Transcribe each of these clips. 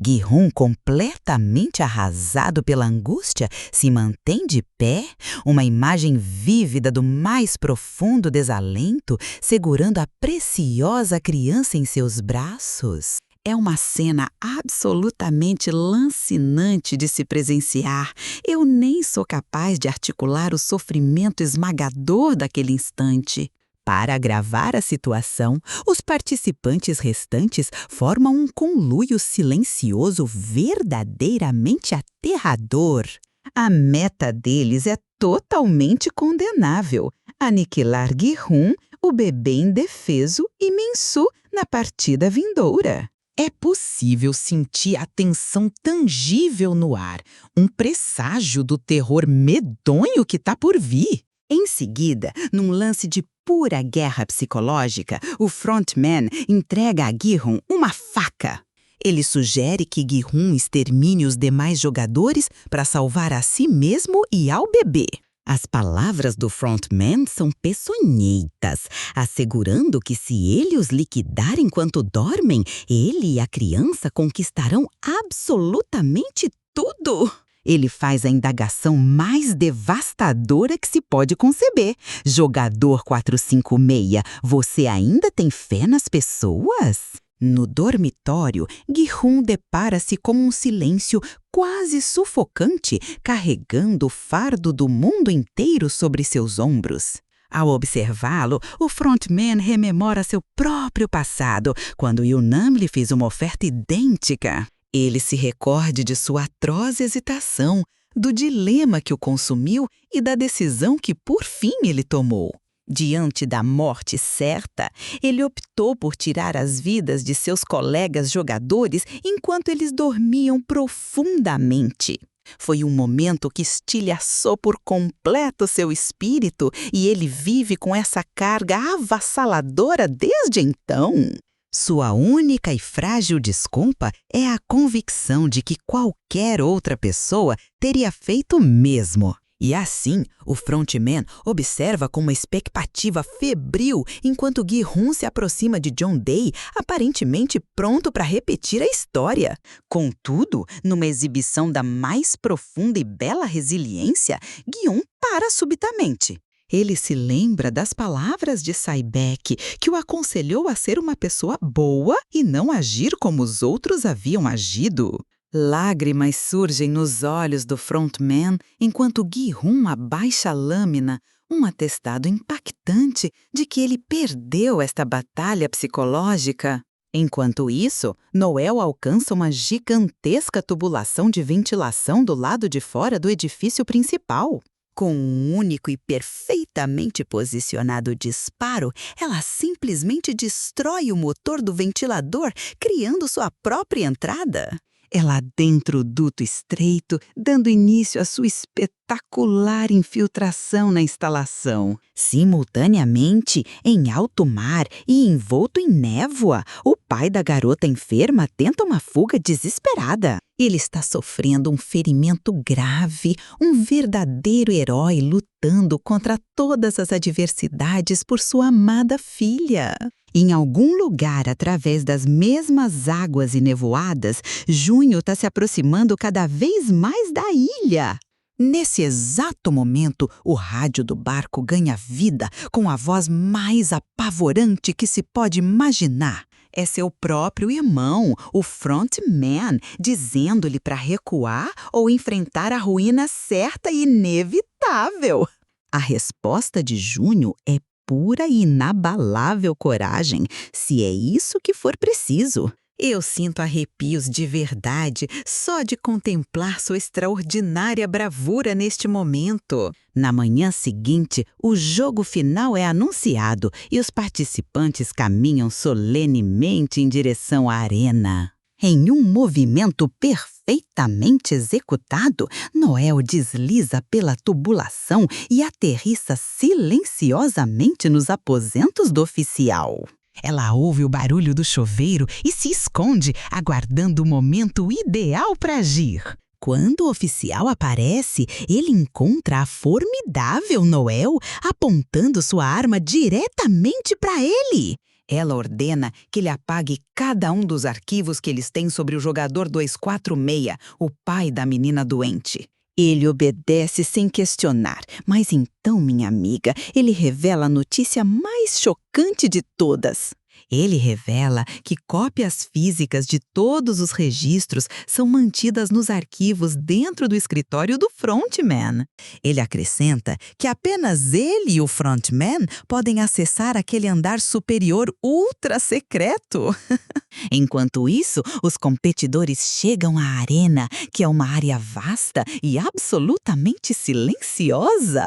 Gi-hun, completamente arrasado pela angústia, se mantém de pé, uma imagem vívida do mais profundo desalento, segurando a preciosa criança em seus braços. É uma cena absolutamente lancinante de se presenciar. Eu nem sou capaz de articular o sofrimento esmagador daquele instante. Para agravar a situação, os participantes restantes formam um conluio silencioso verdadeiramente aterrador. A meta deles é totalmente condenável: aniquilar Gi-hun, o bebê indefeso, e Min-soo na partida vindoura. É possível sentir a tensão tangível no ar, um presságio do terror medonho que está por vir. Em seguida, num lance de pura guerra psicológica, o frontman entrega a Gi-hun uma faca. Ele sugere que Gi-hun extermine os demais jogadores para salvar a si mesmo e ao bebê. As palavras do frontman são peçonhentas, assegurando que se ele os liquidar enquanto dormem, ele e a criança conquistarão absolutamente tudo. Ele faz a indagação mais devastadora que se pode conceber. Jogador 456, você ainda tem fé nas pessoas? No dormitório, Gi-hun depara-se com um silêncio quase sufocante, carregando o fardo do mundo inteiro sobre seus ombros. Ao observá-lo, o frontman rememora seu próprio passado, quando Yunam lhe fez uma oferta idêntica. Ele se recorde de sua atroz hesitação, do dilema que o consumiu e da decisão que por fim ele tomou. Diante da morte certa, ele optou por tirar as vidas de seus colegas jogadores enquanto eles dormiam profundamente. Foi um momento que estilhaçou por completo seu espírito e ele vive com essa carga avassaladora desde então. Sua única e frágil desculpa é a convicção de que qualquer outra pessoa teria feito o mesmo. E assim, o frontman observa com uma expectativa febril enquanto Gi-hun se aproxima de John Day, aparentemente pronto para repetir a história. Contudo, numa exibição da mais profunda e bela resiliência, Gi-hun para subitamente. Ele se lembra das palavras de Saibek, que o aconselhou a ser uma pessoa boa e não agir como os outros haviam agido. Lágrimas surgem nos olhos do frontman enquanto Gi-hun abaixa a lâmina, um atestado impactante de que ele perdeu esta batalha psicológica. Enquanto isso, Noel alcança uma gigantesca tubulação de ventilação do lado de fora do edifício principal. Com um único e perfeitamente posicionado disparo, ela simplesmente destrói o motor do ventilador, criando sua própria entrada. Ela adentra o duto estreito, dando início à sua espetacular infiltração na instalação. Simultaneamente, em alto mar e envolto em névoa, o pai da garota enferma tenta uma fuga desesperada. Ele está sofrendo um ferimento grave, um verdadeiro herói lutando contra todas as adversidades por sua amada filha. Em algum lugar, através das mesmas águas e nevoadas, Junho está se aproximando cada vez mais da ilha. Nesse exato momento, o rádio do barco ganha vida com a voz mais apavorante que se pode imaginar. É seu próprio irmão, o frontman, dizendo-lhe para recuar ou enfrentar a ruína certa e inevitável. A resposta de Junho é pura e inabalável coragem, se é isso que for preciso. Eu sinto arrepios de verdade só de contemplar sua extraordinária bravura neste momento. Na manhã seguinte, o jogo final é anunciado e os participantes caminham solenemente em direção à arena. Em um movimento perfeitamente executado, Noel desliza pela tubulação e aterrissa silenciosamente nos aposentos do oficial. Ela ouve o barulho do chuveiro e se esconde, aguardando o momento ideal para agir. Quando o oficial aparece, ele encontra a formidável Noel apontando sua arma diretamente para ele. Ela ordena que ele apague cada um dos arquivos que eles têm sobre o jogador 246, o pai da menina doente. Ele obedece sem questionar, mas então, minha amiga, ele revela a notícia mais chocante de todas. Ele revela que cópias físicas de todos os registros são mantidas nos arquivos dentro do escritório do frontman. Ele acrescenta que apenas ele e o frontman podem acessar aquele andar superior ultra secreto. Enquanto isso, os competidores chegam à arena, que é uma área vasta e absolutamente silenciosa.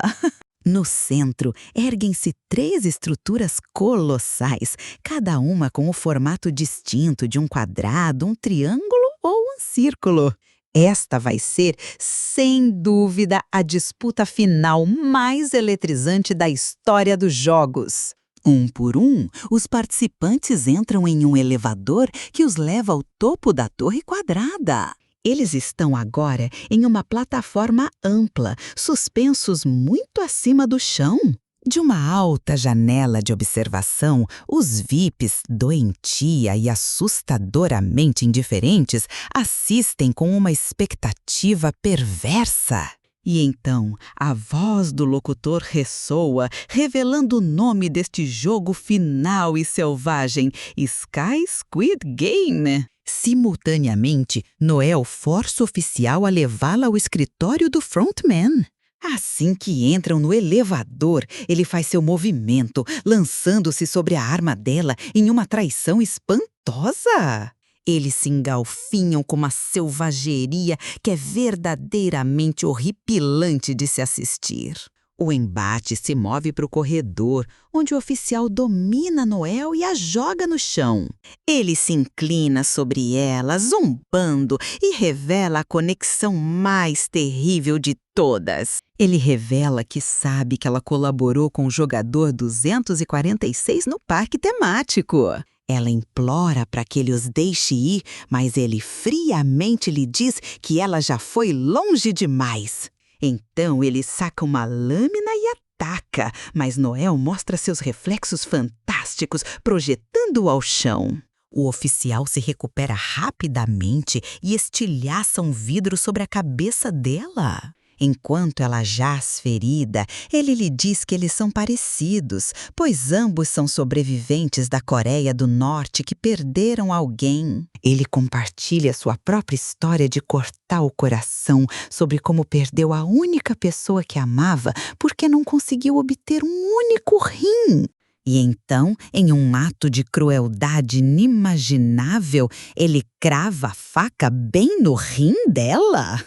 No centro, erguem-se 3 estruturas colossais, cada uma com o formato distinto de um quadrado, um triângulo ou um círculo. Esta vai ser, sem dúvida, a disputa final mais eletrizante da história dos jogos. Um por um, os participantes entram em um elevador que os leva ao topo da torre quadrada. Eles estão agora em uma plataforma ampla, suspensos muito acima do chão. De uma alta janela de observação, os VIPs, doentia e assustadoramente indiferentes, assistem com uma expectativa perversa. E então, a voz do locutor ressoa, revelando o nome deste jogo final e selvagem, Sky Squid Game. Simultaneamente, Noel força o oficial a levá-la ao escritório do frontman. Assim que entram no elevador, ele faz seu movimento, lançando-se sobre a arma dela em uma traição espantosa. Eles se engalfinham com uma selvageria que é verdadeiramente horripilante de se assistir. O embate se move para o corredor, onde o oficial domina Noel e a joga no chão. Ele se inclina sobre ela, zombando, e revela a conexão mais terrível de todas. Ele revela que sabe que ela colaborou com o jogador 246 no parque temático. Ela implora para que ele os deixe ir, mas ele friamente lhe diz que ela já foi longe demais. Então ele saca uma lâmina e ataca, mas Noel mostra seus reflexos fantásticos, projetando-o ao chão. O oficial se recupera rapidamente e estilhaça um vidro sobre a cabeça dela. Enquanto ela jaz ferida, ele lhe diz que eles são parecidos, pois ambos são sobreviventes da Coreia do Norte que perderam alguém. Ele compartilha sua própria história de cortar o coração sobre como perdeu a única pessoa que amava porque não conseguiu obter um único rim. E então, em um ato de crueldade inimaginável, ele crava a faca bem no rim dela.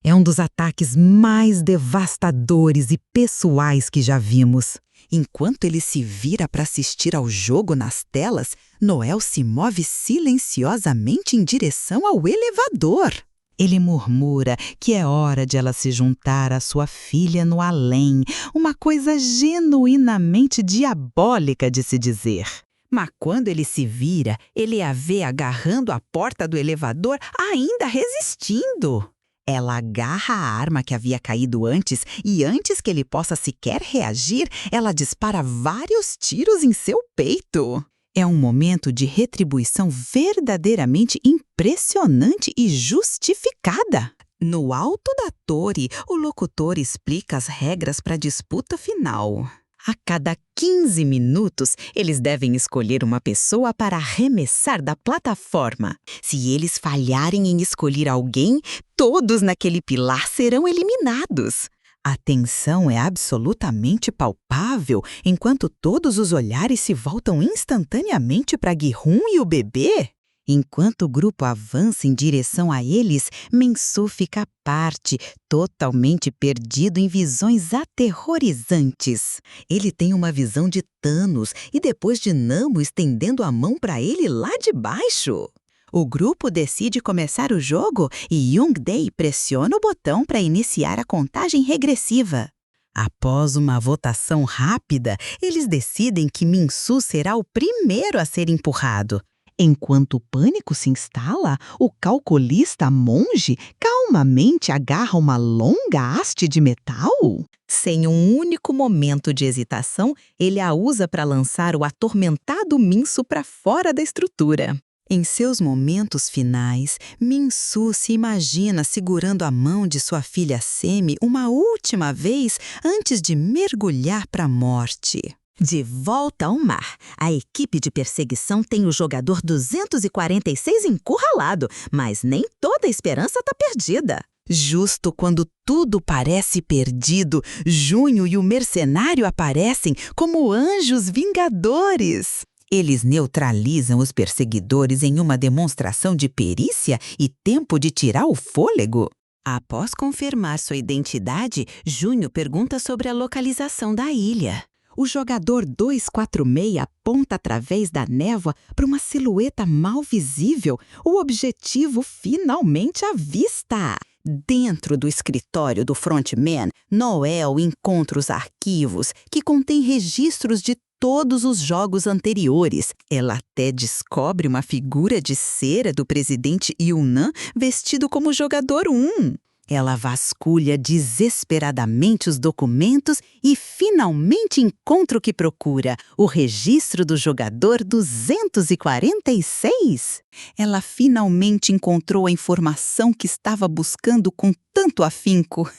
É um dos ataques mais devastadores e pessoais que já vimos. Enquanto ele se vira para assistir ao jogo nas telas, Noel se move silenciosamente em direção ao elevador. Ele murmura que é hora de ela se juntar à sua filha no além, uma coisa genuinamente diabólica de se dizer. Mas quando ele se vira, ele a vê agarrando a porta do elevador, ainda resistindo. Ela agarra a arma que havia caído antes e antes que ele possa sequer reagir, ela dispara vários tiros em seu peito. É um momento de retribuição verdadeiramente impressionante e justificada. No alto da torre, o locutor explica as regras para a disputa final. A cada 15 minutos, eles devem escolher uma pessoa para arremessar da plataforma. Se eles falharem em escolher alguém, todos naquele pilar serão eliminados. A tensão é absolutamente palpável, enquanto todos os olhares se voltam instantaneamente para Gi-hun e o bebê. Enquanto o grupo avança em direção a eles, Min-soo fica à parte, totalmente perdido em visões aterrorizantes. Ele tem uma visão de Thanos e depois de Namo estendendo a mão para ele lá de baixo. O grupo decide começar o jogo e Young-dae pressiona o botão para iniciar a contagem regressiva. Após uma votação rápida, eles decidem que Min-soo será o primeiro a ser empurrado. Enquanto o pânico se instala, o calculista monge calmamente agarra uma longa haste de metal. Sem um único momento de hesitação, ele a usa para lançar o atormentado Minsu para fora da estrutura. Em seus momentos finais, Minsu se imagina segurando a mão de sua filha Semi uma última vez antes de mergulhar para a morte. De volta ao mar, a equipe de perseguição tem o jogador 246 encurralado, mas nem toda a esperança está perdida. Justo quando tudo parece perdido, Junho e o mercenário aparecem como anjos vingadores. Eles neutralizam os perseguidores em uma demonstração de perícia e tempo de tirar o fôlego. Após confirmar sua identidade, Junho pergunta sobre a localização da ilha. O jogador 246 aponta através da névoa para uma silhueta mal visível, o objetivo finalmente à vista. Dentro do escritório do frontman, Noel encontra os arquivos que contêm registros de todos os jogos anteriores. Ela até descobre uma figura de cera do presidente Yunnan vestido como jogador 1. Ela vasculha desesperadamente os documentos e finalmente encontra o que procura, o registro do jogador 246. Ela finalmente encontrou a informação que estava buscando com tanto afinco.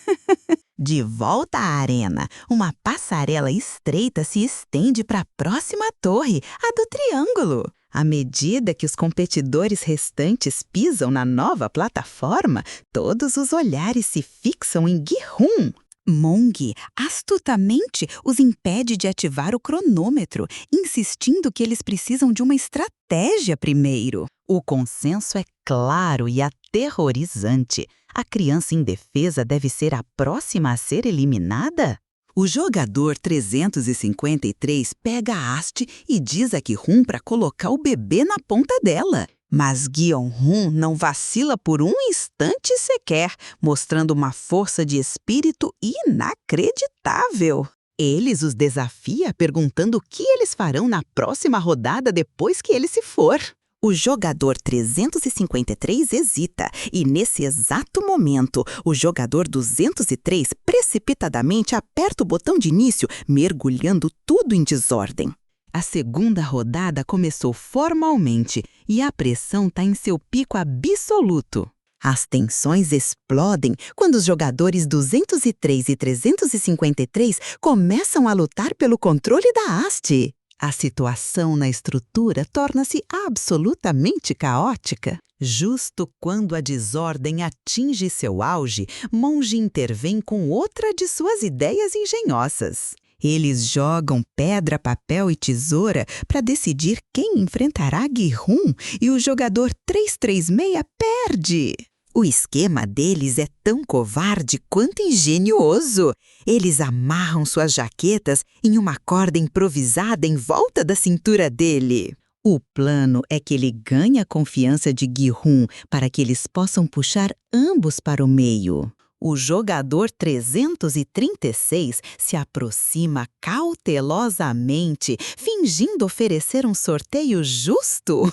De volta à arena, uma passarela estreita se estende para a próxima torre, a do triângulo. À medida que os competidores restantes pisam na nova plataforma, todos os olhares se fixam em Gi-hun. Mong astutamente os impede de ativar o cronômetro, insistindo que eles precisam de uma estratégia primeiro. O consenso é claro e aterrorizante. A criança indefesa deve ser a próxima a ser eliminada? O jogador 353 pega a haste e diz a Gi-hun para colocar o bebê na ponta dela. Mas Gyeon-hun não vacila por um instante sequer, mostrando uma força de espírito inacreditável. Eles os desafia perguntando o que eles farão na próxima rodada depois que ele se for. O jogador 353 hesita e, nesse exato momento, o jogador 203 precipitadamente aperta o botão de início, mergulhando tudo em desordem. A segunda rodada começou formalmente e a pressão está em seu pico absoluto. As tensões explodem quando os jogadores 203 e 353 começam a lutar pelo controle da haste. A situação na estrutura torna-se absolutamente caótica. Justo quando a desordem atinge seu auge, Monge intervém com outra de suas ideias engenhosas. Eles jogam pedra, papel e tesoura para decidir quem enfrentará Gi-hun e o jogador 336 perde. O esquema deles é tão covarde quanto engenhoso. Eles amarram suas jaquetas em uma corda improvisada em volta da cintura dele. O plano é que ele ganhe a confiança de Gi-hun para que eles possam puxar ambos para o meio. O jogador 336 se aproxima cautelosamente, fingindo oferecer um sorteio justo.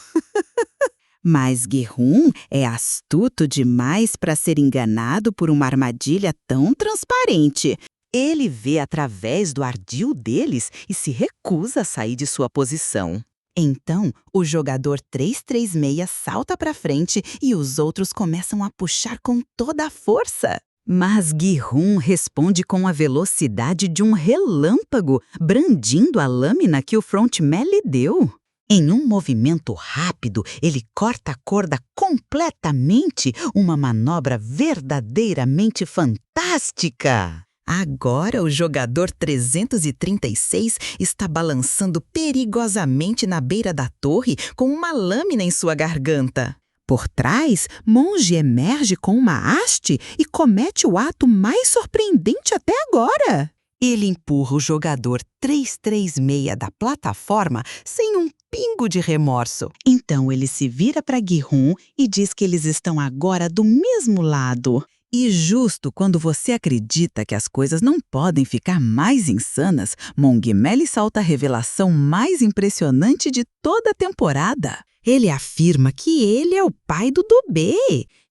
Mas Gi-hun é astuto demais para ser enganado por uma armadilha tão transparente. Ele vê através do ardil deles e se recusa a sair de sua posição. Então, o jogador 336 salta para frente e os outros começam a puxar com toda a força. Mas Gi-hun responde com a velocidade de um relâmpago, brandindo a lâmina que o frontman lhe deu. Em um movimento rápido, ele corta a corda completamente, uma manobra verdadeiramente fantástica. Agora o jogador 336 está balançando perigosamente na beira da torre com uma lâmina em sua garganta. Por trás, Monge emerge com uma haste e comete o ato mais surpreendente até agora. Ele empurra o jogador 336 da plataforma sem um pingo de remorso. Então ele se vira para Gi-hun e diz que eles estão agora do mesmo lado. E justo quando você acredita que as coisas não podem ficar mais insanas, Mongmel solta a revelação mais impressionante de toda a temporada. Ele afirma que ele é o pai do Dobê.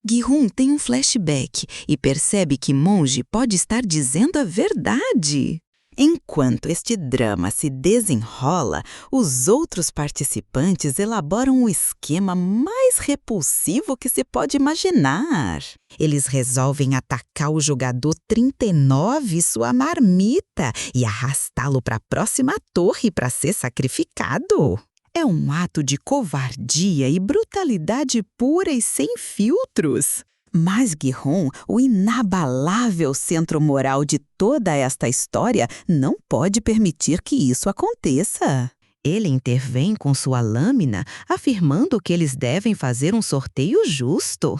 Gi-hun tem um flashback e percebe que Monge pode estar dizendo a verdade. Enquanto este drama se desenrola, os outros participantes elaboram o esquema mais repulsivo que se pode imaginar. Eles resolvem atacar o jogador 39 e sua marmita e arrastá-lo para a próxima torre para ser sacrificado. É um ato de covardia e brutalidade pura e sem filtros. Mas Gi-hun, o inabalável centro moral de toda esta história, não pode permitir que isso aconteça. Ele intervém com sua lâmina, afirmando que eles devem fazer um sorteio justo.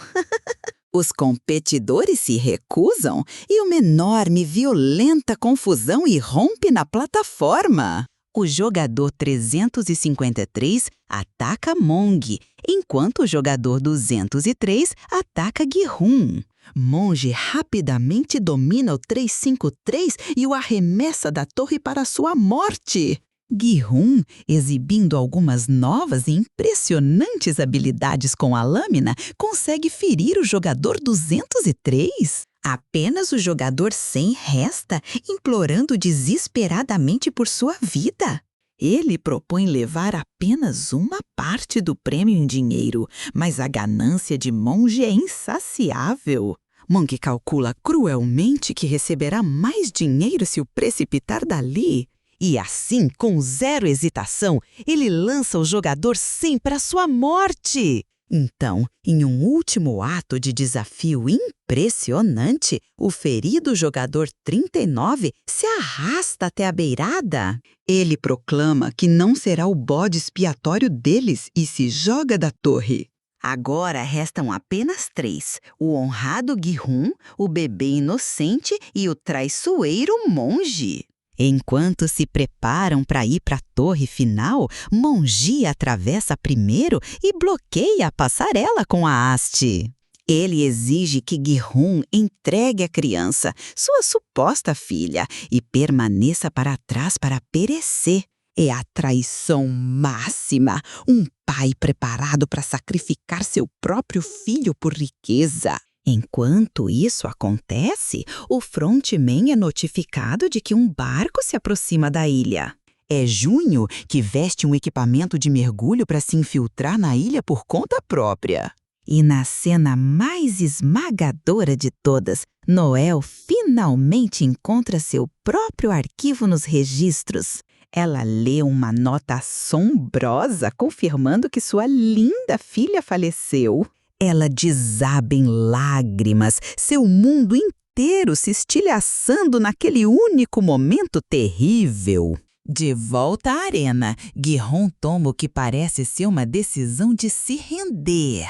Os competidores se recusam e uma enorme, violenta confusão irrompe na plataforma. O jogador 353 ataca Mong, enquanto o jogador 203 ataca Gi-hun. Monge rapidamente domina o 353 e o arremessa da torre para sua morte. Gi-hun, exibindo algumas novas e impressionantes habilidades com a lâmina, consegue ferir o jogador 203. Apenas o jogador 100 resta, implorando desesperadamente por sua vida. Ele propõe levar apenas uma parte do prêmio em dinheiro, mas a ganância de Monge é insaciável. Monge calcula cruelmente que receberá mais dinheiro se o precipitar dali. E assim, com zero hesitação, ele lança o jogador 100 para sua morte. Então, em um último ato de desafio impressionante, o ferido jogador 39 se arrasta até a beirada. Ele proclama que não será o bode expiatório deles e se joga da torre. Agora restam apenas 3, o honrado Gi-hun, o bebê inocente e o traiçoeiro Monge. Enquanto se preparam para ir para a torre final, Monge atravessa primeiro e bloqueia a passarela com a haste. Ele exige que Gi-hun entregue a criança, sua suposta filha, e permaneça para trás para perecer. É a traição máxima, um pai preparado para sacrificar seu próprio filho por riqueza. Enquanto isso acontece, o frontman é notificado de que um barco se aproxima da ilha. É Junho, que veste um equipamento de mergulho para se infiltrar na ilha por conta própria. E na cena mais esmagadora de todas, Noel finalmente encontra seu próprio arquivo nos registros. Ela lê uma nota assombrosa confirmando que sua linda filha faleceu. Ela desaba em lágrimas, seu mundo inteiro se estilhaçando naquele único momento terrível. De volta à arena, Gi-hun toma o que parece ser uma decisão de se render.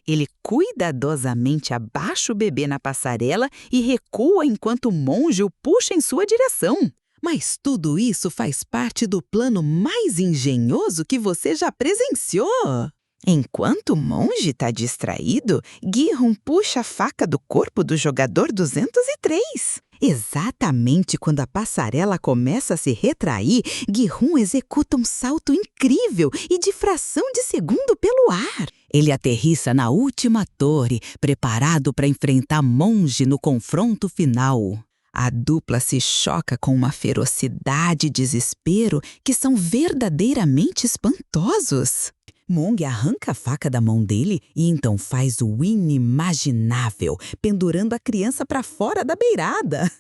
Ele cuidadosamente abaixa o bebê na passarela e recua enquanto o monge o puxa em sua direção. Mas tudo isso faz parte do plano mais engenhoso que você já presenciou. Enquanto o monge está distraído, Gi-hun puxa a faca do corpo do jogador 203. Exatamente quando a passarela começa a se retrair, Gi-hun executa um salto incrível e de fração de segundo pelo ar. Ele aterrissa na última torre, preparado para enfrentar Monge no confronto final. A dupla se choca com uma ferocidade e desespero que são verdadeiramente espantosos. Mong arranca a faca da mão dele e então faz o inimaginável, pendurando a criança para fora da beirada.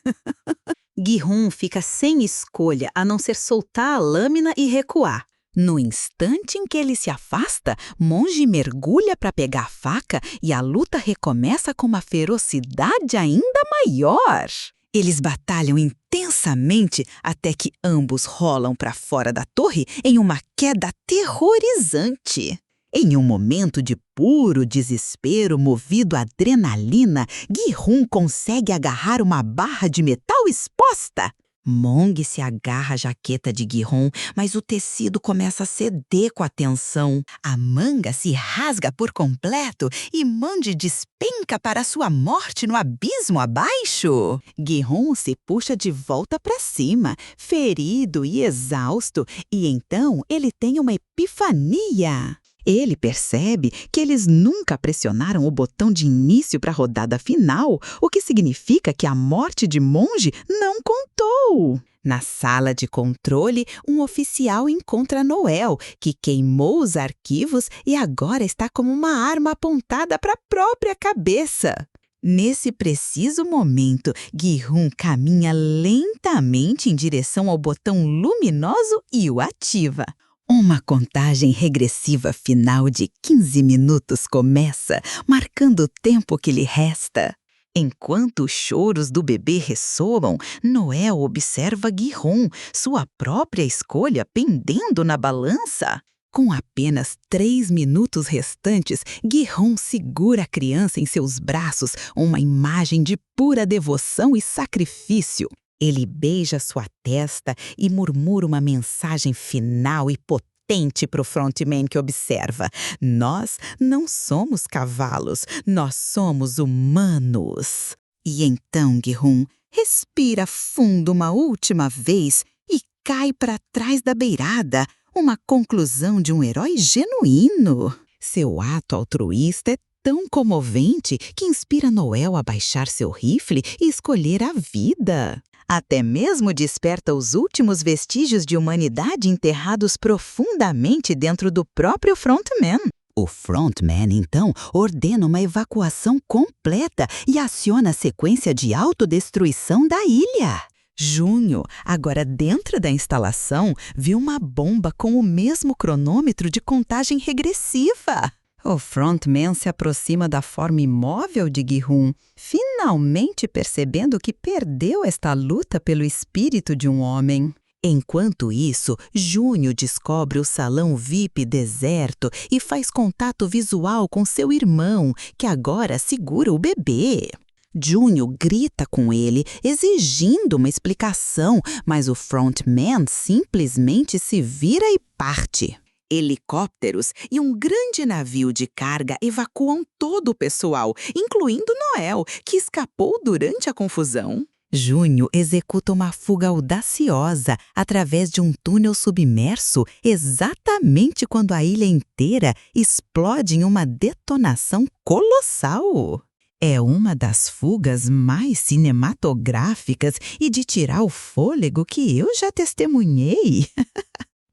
Gi-hun fica sem escolha a não ser soltar a lâmina e recuar. No instante em que ele se afasta, Monge mergulha para pegar a faca e a luta recomeça com uma ferocidade ainda maior. Eles batalham intensamente até que ambos rolam para fora da torre em uma queda aterrorizante. Em um momento de puro desespero movido a adrenalina, Gi-hun consegue agarrar uma barra de metal exposta. Mong se agarra à jaqueta de Gi-hun, mas o tecido começa a ceder com a tensão. A manga se rasga por completo e Monge despenca para sua morte no abismo abaixo. Gi-hun se puxa de volta para cima, ferido e exausto, e então ele tem uma epifania. Ele percebe que eles nunca pressionaram o botão de início para a rodada final, o que significa que a morte de Monge não contou. Na sala de controle, um oficial encontra Noel, que queimou os arquivos e agora está como uma arma apontada para a própria cabeça. Nesse preciso momento, Gi-hun caminha lentamente em direção ao botão luminoso e o ativa. Uma contagem regressiva final de 15 minutos começa, marcando o tempo que lhe resta. Enquanto os choros do bebê ressoam, Noel observa Gi-hun, sua própria escolha pendendo na balança. Com apenas 3 minutos restantes, Gi-hun segura a criança em seus braços, uma imagem de pura devoção e sacrifício. Ele beija sua testa e murmura uma mensagem final e potente para o frontman que observa. Nós não somos cavalos, nós somos humanos. E então Gi-hun respira fundo uma última vez e cai para trás da beirada, uma conclusão de um herói genuíno. Seu ato altruísta é tão comovente que inspira Noel a baixar seu rifle e escolher a vida. Até mesmo desperta os últimos vestígios de humanidade enterrados profundamente dentro do próprio frontman. O frontman, então, ordena uma evacuação completa e aciona a sequência de autodestruição da ilha. Junho, agora dentro da instalação, viu uma bomba com o mesmo cronômetro de contagem regressiva. O frontman se aproxima da forma imóvel de Gi-hun, finalmente percebendo que perdeu esta luta pelo espírito de um homem. Enquanto isso, Junho descobre o salão VIP deserto e faz contato visual com seu irmão, que agora segura o bebê. Junho grita com ele, exigindo uma explicação, mas o frontman simplesmente se vira e parte. Helicópteros e um grande navio de carga evacuam todo o pessoal, incluindo Noel, que escapou durante a confusão. Junho executa uma fuga audaciosa através de um túnel submerso exatamente quando a ilha inteira explode em uma detonação colossal. É uma das fugas mais cinematográficas e de tirar o fôlego que eu já testemunhei.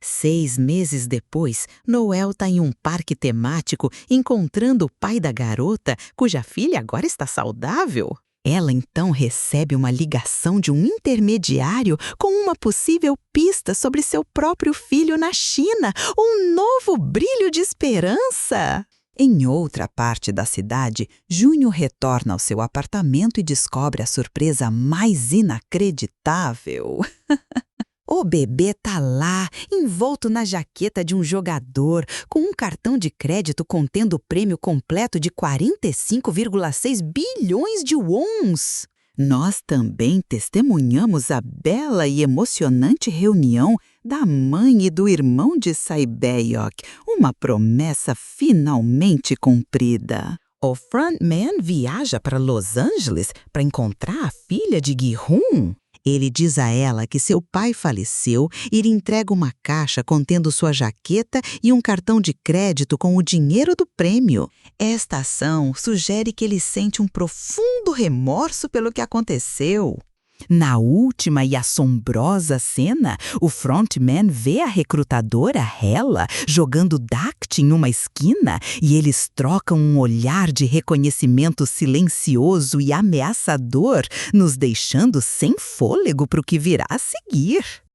6 meses depois, Noel está em um parque temático encontrando o pai da garota, cuja filha agora está saudável. Ela então recebe uma ligação de um intermediário com uma possível pista sobre seu próprio filho na China, um novo brilho de esperança. Em outra parte da cidade, Junho retorna ao seu apartamento e descobre a surpresa mais inacreditável. O bebê tá lá, envolto na jaqueta de um jogador, com um cartão de crédito contendo o prêmio completo de 45,6 bilhões de wons. Nós também testemunhamos a bela e emocionante reunião da mãe e do irmão de Sae-byeok, uma promessa finalmente cumprida. O frontman viaja para Los Angeles para encontrar a filha de Gi-hun. Ele diz a ela que seu pai faleceu e lhe entrega uma caixa contendo sua jaqueta e um cartão de crédito com o dinheiro do prêmio. Esta ação sugere que ele sente um profundo remorso pelo que aconteceu. Na última e assombrosa cena, o frontman vê a recrutadora Hela jogando Dact em uma esquina e eles trocam um olhar de reconhecimento silencioso e ameaçador, nos deixando sem fôlego para o que virá a seguir.